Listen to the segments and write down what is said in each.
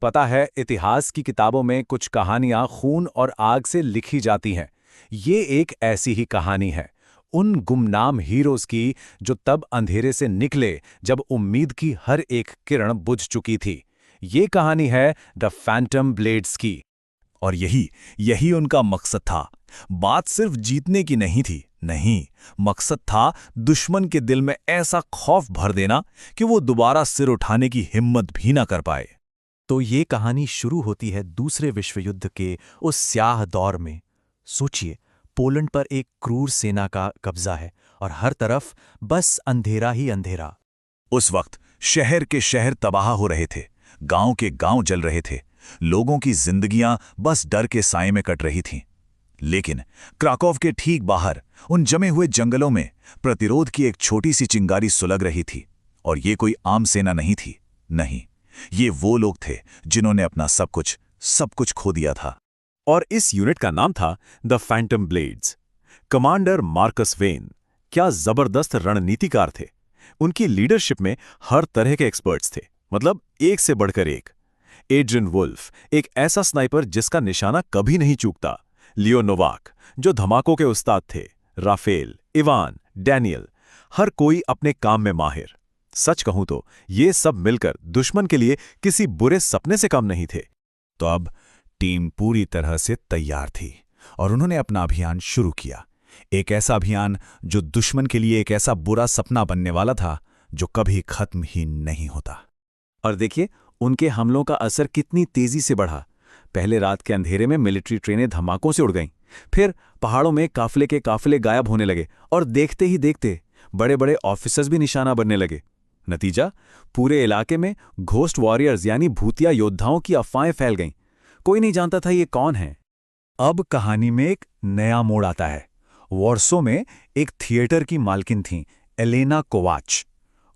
पता है, इतिहास की किताबों में कुछ कहानियां खून और आग से लिखी जाती हैं। ये एक ऐसी ही कहानी है, उन गुमनाम हीरोज की जो तब अंधेरे से निकले जब उम्मीद की हर एक किरण बुझ चुकी थी। ये कहानी है द फैंटम ब्लेड्स की। और यही यही उनका मकसद था। बात सिर्फ जीतने की नहीं थी, नहीं, मकसद था दुश्मन के दिल में ऐसा खौफ भर देना कि वो दोबारा सिर उठाने की हिम्मत भी ना कर पाए। तो ये कहानी शुरू होती है दूसरे विश्व युद्ध के उस स्याह दौर में। सोचिए, पोलैंड पर एक क्रूर सेना का कब्जा है और हर तरफ बस अंधेरा ही अंधेरा। उस वक्त शहर के शहर तबाह हो रहे थे, गांव के गांव जल रहे थे, लोगों की जिंदगियां बस डर के साए में कट रही थीं। लेकिन क्राकोव के ठीक बाहर उन जमे हुए जंगलों में प्रतिरोध की एक छोटी सी चिंगारी सुलग रही थी। और ये कोई आम सेना नहीं थी, नहीं, ये वो लोग थे जिन्होंने अपना सब कुछ खो दिया था। और इस यूनिट का नाम था the Phantom blades. Commander Marcus when क्या जबरदस्त रणनीतिकार थे। उनकी लीडरशिप में हर तरह के एक्सपर्ट्स थे, मतलब एक से बढ़कर एक। एड्रियन वुल्फ, एक ऐसा स्नाइपर जिसका निशाना कभी नहीं चूकता। लियो नोवाक, जो धमाकों के उस्ताद थे। राफेल, इवान, डैनियल, हर कोई अपने काम में माहिर। सच कहूं तो ये सब मिलकर दुश्मन के लिए किसी बुरे सपने से कम नहीं थे। तो अब टीम पूरी तरह से तैयार थी और उन्होंने अपना अभियान शुरू किया। एक ऐसा अभियान जो दुश्मन के लिए एक ऐसा बुरा सपना बनने वाला था जो कभी खत्म ही नहीं होता। और देखिए, उनके हमलों का असर कितनी तेजी से बढ़ा। पहले रात के अंधेरे में मिलिट्री ट्रेनें धमाकों से उड़ गईं। फिर पहाड़ों में काफले के काफले गायब होने लगे और देखते ही देखते बड़े बड़े ऑफिसर्स भी निशाना बनने लगे। नतीजा, पूरे इलाके में घोस्ट वॉरियर्स यानी भूतिया योद्धाओं की अफवाहें फैल गईं। कोई नहीं जानता था ये कौन है। अब कहानी में एक नया मोड़ आता है। वॉर्सो में एक थिएटर की मालकिन थीं, एलेना कोवाच।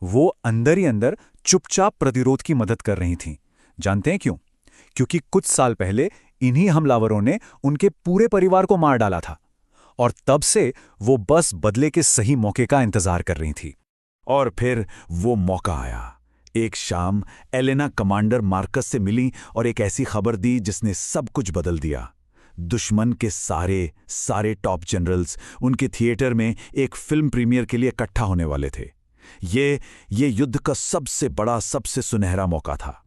वो अंदर ही अंदर चुपचाप प्रतिरोध की मदद कर रही थीं। जानते हैं क्यों? क्योंकि कुछ साल पहले इन्हीं हमलावरों ने उनके पूरे परिवार को मार डाला था और तब से वो बस बदले के सही मौके का इंतजार कर रही थी। और फिर वो मौका आया। एक शाम एलेना कमांडर मार्कस से मिली और एक ऐसी खबर दी जिसने सब कुछ बदल दिया। दुश्मन के सारे टॉप जनरल्स उनके थिएटर में एक फिल्म प्रीमियर के लिए इकट्ठा होने वाले थे। ये युद्ध का सबसे बड़ा, सबसे सुनहरा मौका था।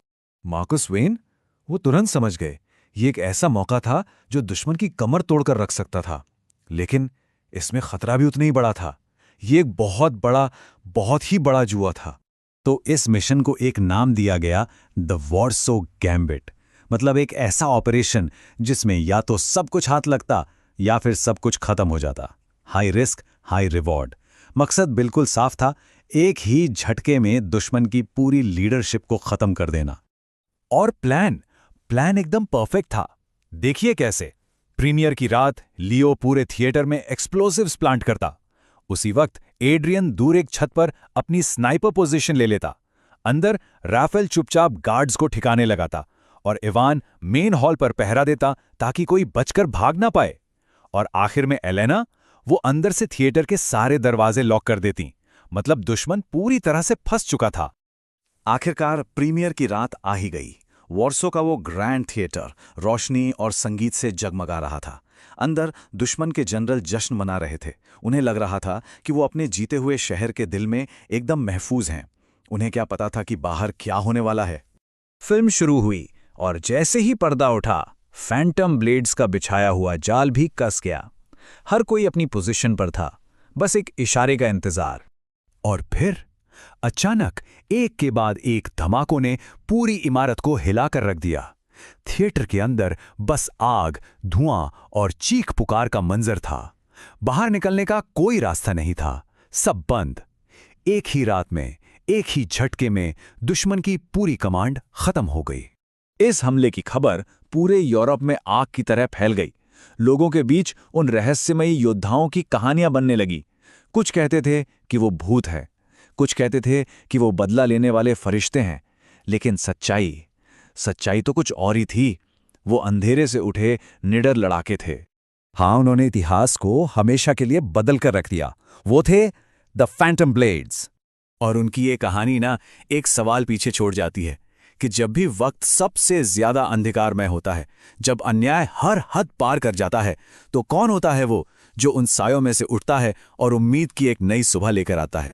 मार्कस वेन, वो तुरंत समझ गए ये एक ऐसा मौका था जो दुश्मन की कमर तोड़कर रख सकता था। लेकिन इसमें खतरा भी उतना ही बड़ा था। ये एक बहुत ही बड़ा जुआ था। तो इस मिशन को एक नाम दिया गया द वॉर्सो गैम्बिट। मतलब एक ऐसा ऑपरेशन जिसमें या तो सब कुछ हाथ लगता या फिर सब कुछ खत्म हो जाता। High risk, high reward. मकसद बिल्कुल साफ था, एक ही झटके में दुश्मन की पूरी लीडरशिप को खत्म कर देना। और प्लान एकदम परफेक्ट था। देखिए कैसे। प्रीमियर की रात लियो पूरे थिएटर में एक्सप्लोसिव्स प्लांट करता। उसी वक्त एड्रियन दूर एक छत पर अपनी स्नाइपर पोजीशन ले लेता। अंदर राफेल चुपचाप गार्ड्स को ठिकाने लगाता और इवान मेन हॉल पर पहरा देता ताकि कोई बचकर भाग ना पाए। और आखिर में एलेना, वो अंदर से थिएटर के सारे दरवाजे लॉक कर देती। मतलब दुश्मन पूरी तरह से फंस चुका था। आखिरकार प्रीमियर की रात आ ही गई। वॉर्सो का वो ग्रैंड थिएटर रोशनी और संगीत से जगमगा रहा था। अंदर दुश्मन के जनरल जश्न मना रहे थे। उन्हें लग रहा था कि वो अपने जीते हुए शहर के दिल में एकदम महफूज हैं। उन्हें क्या पता था कि बाहर क्या होने वाला है। फिल्म शुरू हुई और जैसे ही पर्दा उठा, फैंटम ब्लेड्स का बिछाया हुआ जाल भी कस गया। हर कोई अपनी पोजीशन पर था, बस एक इशारे का इंतजार। और फिर अचानक एक के बाद एक धमाकों ने पूरी इमारत को हिलाकर रख दिया। थिएटर के अंदर बस आग, धुआं और चीख पुकार का मंजर था। बाहर निकलने का कोई रास्ता नहीं था, सब बंद। एक ही रात में, एक ही झटके में दुश्मन की पूरी कमांड खत्म हो गई। इस हमले की खबर पूरे यूरोप में आग की तरह फैल गई। लोगों के बीच उन रहस्यमयी योद्धाओं की कहानियां बनने लगी। कुछ कहते थे कि वो भूत है, कुछ कहते थे कि वो बदला लेने वाले फरिश्ते हैं। लेकिन सच्चाई तो कुछ और ही थी। वो अंधेरे से उठे निडर लड़ाके थे। हाँ, उन्होंने इतिहास को हमेशा के लिए बदल कर रख दिया। वो थे द फैंटम ब्लेड्स। और उनकी ये कहानी ना एक सवाल पीछे छोड़ जाती है कि जब भी वक्त सबसे ज्यादा अंधकारमय होता है, जब अन्याय हर हद पार कर जाता है, तो कौन होता है वो जो उन सायों में से उठता है और उम्मीद की एक नई सुबह लेकर आता है।